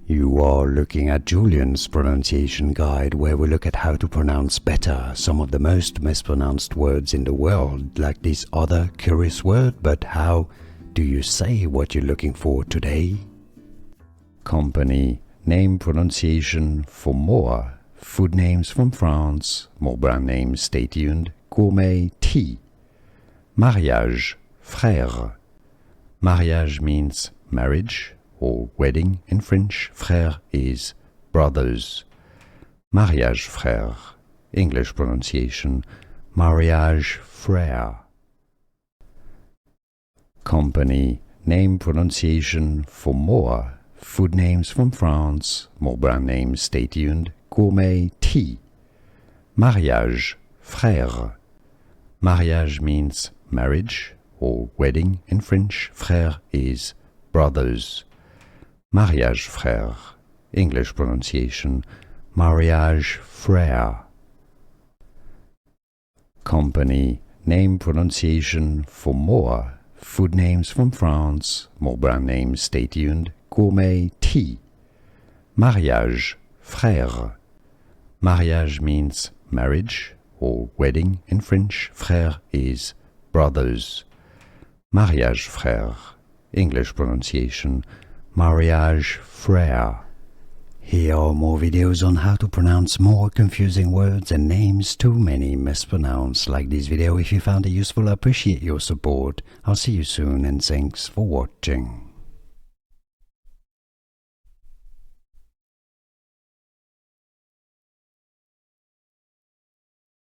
You are looking at Julian's pronunciation guide, where we look at how to pronounce better some of the most mispronounced words in the world, like this other curious word. But how do you say what you're looking for today? Company name pronunciation for more. Food names from France. More brand names, stay tuned. Gourmet tea. Mariage Frères. Mariage means marriage or wedding in French. Frère is brothers. Mariage Frères. English pronunciation Mariage Frères. Company name pronunciation for more. Food names from France. More brand names, stay tuned. Gourmet tea. Mariage Frères. Mariage means marriage or wedding in French. Frère is brothers. Mariage Frères. English pronunciation Mariage Frères. Company name pronunciation for more. Food names from France. More brand names, stay tuned. Gourmet tea. Mariage Frères. Mariage means marriage or wedding in French. Frère is brothers. Mariage Frères. English pronunciation Mariage Frères. Here are more videos on how to pronounce more confusing words and names too many mispronounced. Like this video if you found it useful. I appreciate your support. I'll see you soon and thanks for watching.